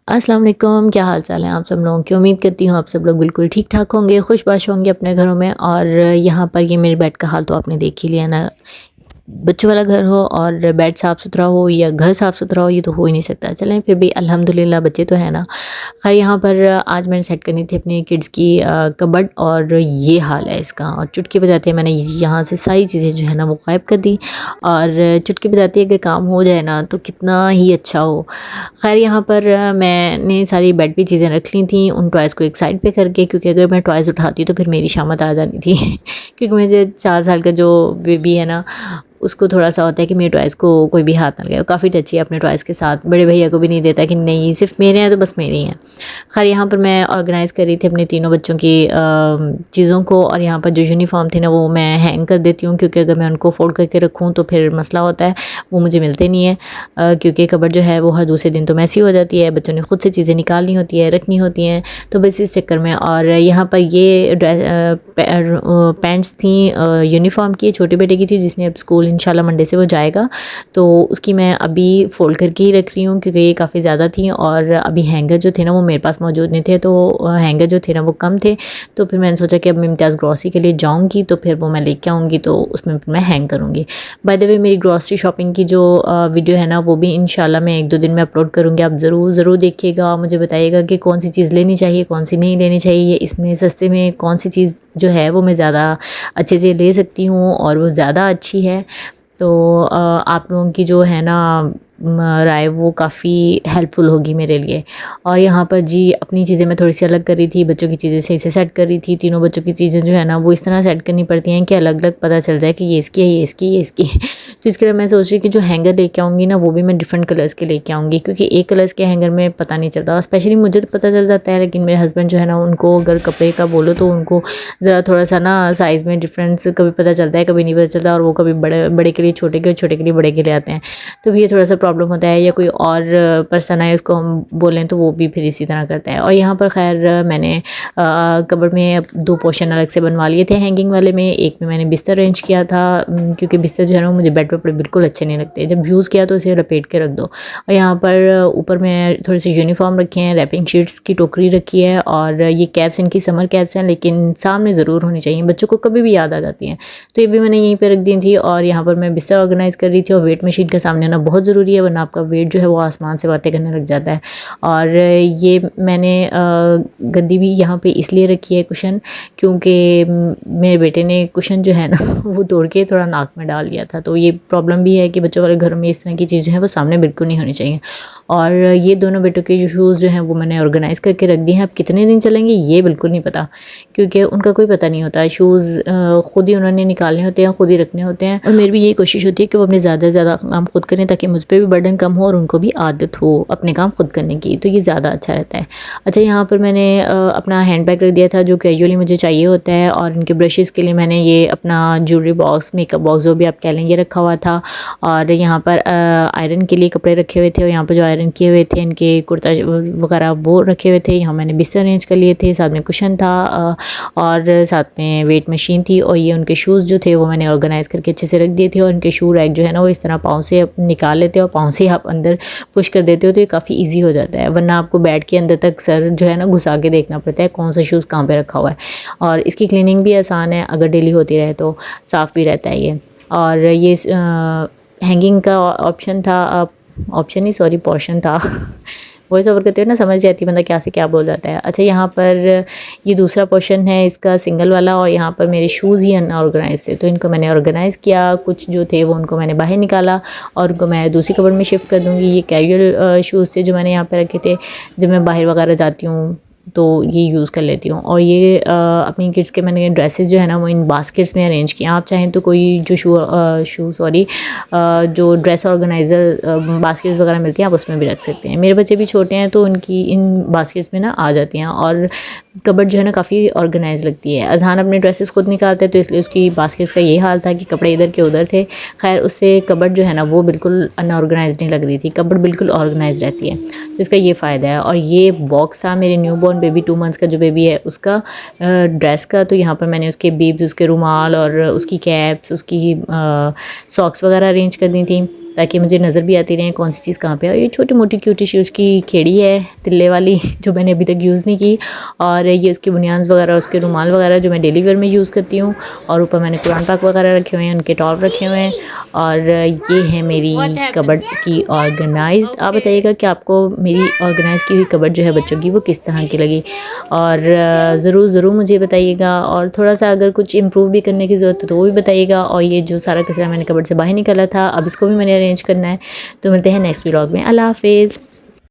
अस्सलाम वालेकुम, क्या हाल चाल है आप सब लोगों की। उम्मीद करती हूँ आप सब लोग बिल्कुल ठीक ठाक होंगे, खुशबाश होंगे अपने घरों में। और यहाँ पर ये मेरे बेड का हाल तो आपने देख ही लिया ना। बच्चों वाला घर हो और बेड साफ़ सुथरा हो या घर साफ़ सुथरा हो, ये तो हो ही नहीं सकता। चलें फिर भी अल्हम्दुलिल्लाह बच्चे तो है ना। खैर यहाँ पर आज मैंने सेट करनी थी अपनी किड्स की कबर्ड, और ये हाल है इसका। और चुटकी बजाते मैंने यहाँ से सारी चीज़ें जो है ना वो गायब कर दी। और चुटकी बजाते अगर काम हो जाए ना तो कितना ही अच्छा हो। खैर यहाँ पर मैंने सारी बेड पे चीज़ें रख ली थी, उन टॉयज़ को एक साइड पे करके, क्योंकि अगर मैं टॉयज़ उठाती तो फिर मेरी शामत आ जानी थी क्योंकि मुझे 4 साल का जो बेबी है ना, उसको थोड़ा-सा होता है कि मेरे टॉयज़ को कोई भी हाथ ना लगाए। वो काफ़ी टची है अपने टॉयज़ के साथ, बड़े भैया को भी नहीं देता कि नहीं सिर्फ़ मेरे हैं तो बस मेरे ही हैं। खैर यहाँ पर मैं ऑर्गेनाइज़ कर रही थी अपने तीनों बच्चों की चीज़ों को। और यहाँ पर जो यूनिफ़ॉर्म थी ना वो मैं हैंग कर देती हूँ, क्योंकि अगर मैं उनको फ़ोल्ड करके रखूँ तो फिर मसला होता है, वो मुझे मिलते नहीं है। क्योंकि कबर्ड जो है वो हर दूसरे दिन तो मैसी हो जाती है, बच्चों ने खुद से चीज़ें निकालनी होती है, रखनी होती हैं, तो बस इस चक्कर में। और यहाँ पर ये पैंट्स थी यूनिफ़ॉर्म की, छोटे बेटे की थी जिसने अब स्कूल इंशाल्लाह मंडे से वो जाएगा, तो उसकी मैं अभी फ़ोल्ड करके ही रख रही हूँ, क्योंकि ये काफ़ी ज़्यादा थी। और अभी हैंगर जो थे ना वो मेरे पास मौजूद नहीं थे, तो हैंगर जो थे ना वो कम थे, तो फिर मैंने सोचा कि अब मैं इम्तियाज़ ग्रॉसरी के लिए जाऊँगी तो फिर वो मैं लेके आऊँगी, तो उसमें फिर मैं हैंग करूँगी। बाय द वे मेरी ग्रॉसरी शॉपिंग की जो वीडियो है ना वो भी इंशाल्लाह मैं 1-2 दिन में अपलोड करूँगी। आप ज़रूर देखिएगा, मुझे बताइएगा कि कौन सी चीज़ लेनी चाहिए, कौन सी नहीं लेनी चाहिए, इसमें सस्ते में कौन सी चीज़ जो है वो मैं ज़्यादा अच्छे से ले सकती हूँ और वो ज़्यादा अच्छी है। तो आप लोगों की जो है ना राय वो काफ़ी हेल्पफुल होगी मेरे लिए। और यहाँ पर जी अपनी चीज़ें मैं थोड़ी सी अलग कर रही थी, बच्चों की चीज़ें सही से सेट कर रही थी। तीनों बच्चों की चीज़ें जो है ना वो इस तरह सेट करनी पड़ती हैं कि अलग अलग पता चल जाए कि ये इसकी है, ये इसकी, ये इसकी तो इसके लिए मैं सोच रही कि जो हैंगर लेके आऊँगी ना वो भी मैं डिफरेंट कलर्स के लेके आऊँगी, क्योंकि एक कलर्स के हैंगर में पता नहीं चलता। स्पेशली मुझे तो पता चल जाता है, लेकिन मेरे हस्बैंड जो है ना उनको अगर कपड़े का बोलो तो उनको ज़रा थोड़ा सा ना साइज़ में डिफरेंस कभी पता चलता है, कभी नहीं पता चलता। और वो कभी बड़े बड़े के लिए छोटे के, छोटे के लिए बड़े के लिए आते हैं, तो ये थोड़ा सा प्रॉब्लम होता है। या कोई और पर्सन आए उसको हम बोलें तो वो भी फिर इसी तरह करता है। और यहाँ पर खैर मैंने कबर्ड में 2 पोर्शन अलग से बनवा लिए थे हैंगिंग वाले में। एक में मैंने बिस्तर अरेंज किया था, क्योंकि बिस्तर जो है ना मुझे बेड पे पड़े बिल्कुल अच्छे नहीं लगते, जब यूज़ किया तो इसे लपेट के रख दो। और यहाँ पर ऊपर में थोड़ी सी यूनिफॉर्म रखे हैं, रैपिंग शीट्स की टोकरी रखी है। और ये कैप्स इनकी समर कैप्स हैं, लेकिन सामने ज़रूर होनी चाहिए, बच्चों को कभी भी याद आ जाती हैं, तो ये भी मैंने यहीं पर रख दी थी। और यहाँ पर मैं बिस्तर ऑर्गेनाइज़ कर रही थी, और वेट मशीन का सामने आना बहुत ज़रूरी है, वरना आपका वेट जो है वो आसमान से बातें करने लग जाता है। और ये मैंने गद्दी भी यहाँ पे इसलिए रखी है कुशन, क्योंकि मेरे बेटे ने कुशन जो है ना वो तोड़ के थोड़ा नाक में डाल लिया था, तो ये प्रॉब्लम भी है कि बच्चों वाले घरों में इस तरह की चीज़ें हैं वो सामने बिल्कुल नहीं होनी चाहिए। और ये दोनों बेटों के जो शूज़ जो हैं वो मैंने ऑर्गेनाइज़ करके रख दिए हैं। अब कितने दिन चलेंगे ये बिल्कुल नहीं पता, क्योंकि उनका कोई पता नहीं होता। शूज़ खुद ही उन्होंने निकालने होते हैं, खुद ही रखने होते हैं। और मेरी भी यही कोशिश होती है कि वो अपने ज़्यादा से ज़्यादा काम खुद करें, ताकि मुझ पर भी बर्डन कम हो और उनको भी आदत हो अपने काम खुद करने की, तो ये ज़्यादा अच्छा रहता है। अच्छा यहाँ पर मैंने अपना हैंड बैग रख दिया था जो कैजुअली मुझे चाहिए होता है। और इनके ब्रशेज़ के लिए मैंने ये अपना ज्वेलरी बॉक्स, मेकअप बॉक्स जो भी आप कह लें, ये रखा हुआ था। और यहाँ पर आयरन के लिए कपड़े रखे हुए थे, और यहाँ पर जो आयरन किए हुए थे इनके कुर्ता वगैरह वो रखे हुए थे। यहाँ मैंने बिस्तर अरेंज कर लिए थे, साथ में कुशन था और साथ में वेट मशीन थी। और ये उनके शूज़ जो थे वो मैंने ऑर्गेनाइज़ करके अच्छे से रख दिए थे। और इनके शू रैक जो है ना वो इस तरह पाँव से निकाल लेते हो और पाँव से आप अंदर पुश कर देते हो, तो ये काफ़ी ईजी हो जाता है, वरना आपको बेड के अंदर तक सर जो है ना घुसा के देखना पड़ता है कौन सा शूज़ कहाँ पे रखा हुआ है। और इसकी क्लीनिंग भी आसान है, अगर डेली होती रहे तो साफ़ भी रहता है ये। और ये हैंगिंग का ऑप्शन था, ऑप्शन ही सॉरी पोर्शन था वॉइस ओवर करते हो ना समझ जाती है बंदा क्या से क्या बोल जाता है। अच्छा यहाँ पर ये दूसरा पोर्शन है इसका सिंगल वाला, और यहाँ पर मेरे शूज़ ही अनऑर्गेनाइज थे, तो इनको मैंने ऑर्गेनाइज़ किया। कुछ जो थे वो उनको मैंने बाहर निकाला और उनको मैं दूसरी कबर्ड में शिफ्ट कर दूँगी। ये कैजुअल शूज़ थे जो मैंने यहाँ पर रखे थे, जब मैं बाहर वगैरह जाती हूँ तो ये यूज़ कर लेती हूँ। और ये अपनी किड्स के मैंने ड्रेसेस जो है ना वो इन बास्केट्स में अरेंज किए। आप चाहें तो कोई जो जो ड्रेस ऑर्गेनाइज़र बास्केट्स वगैरह मिलती हैं आप उसमें भी रख सकते हैं। मेरे बच्चे भी छोटे हैं तो उनकी इन बास्केट्स में ना आ जाती हैं, और कबर्ड जो है ना काफ़ी ऑर्गेनाइज लगती है। अजहान अपने ड्रेसेस खुद निकालते हैं, तो इसलिए उसकी बास्केट्स का ये हाल था कि कपड़े इधर के उधर थे। खैर उससे कबर्ड जो है ना वो बिल्कुल अनऑर्गेनाइज नहीं लग रही थी, कबर्ड बिल्कुल ऑर्गेनाइज रहती है, तो इसका ये फ़ायदा है। और ये बॉक्स था मेरे न्यू बॉर्न बेबी 2 मंथ्स का जो बेबी है उसका ड्रेस का, तो यहाँ पर मैंने उसके बीब्स, उसके रुमाल और उसकी कैप्स, उसकी सॉक्स वगैरह अरेंज कर दी थी। ताकि मुझे नज़र भी आती रहे कौन सी चीज़ कहाँ पे है। ये छोटी मोटी क्यूटी सी उसकी खेड़ी है तिल्ले वाली जो मैंने अभी तक यूज़ नहीं की, और ये उसके बुनियान वगैरह, उसके रुमाल वगैरह जो मैं डेली वेयर में यूज़ करती हूँ। और ऊपर मैंने कुरान पाक वगैरह रखे हुए हैं, उनके टॉप रखे हुए हैं। और ये है मेरी कबर्ड की ऑर्गेनाइज्ड। आप बताइएगा कि आपको मेरी ऑर्गेनाइज़ की हुई कबर्ड जो है बच्चों की वो किस तरह की लगी, और ज़रूर मुझे बताइएगा। और थोड़ा सा अगर कुछ इम्प्रूव भी करने की ज़रूरत है तो वो भी बताइएगा। और ये जो सारा कचरा मैंने कबर्ड से बाहर निकाला था, अब इसको भी मैंने अरेंज करना है। तो मिलते हैं नेक्स्ट व्लॉग में। अल्लाह हाफिज़।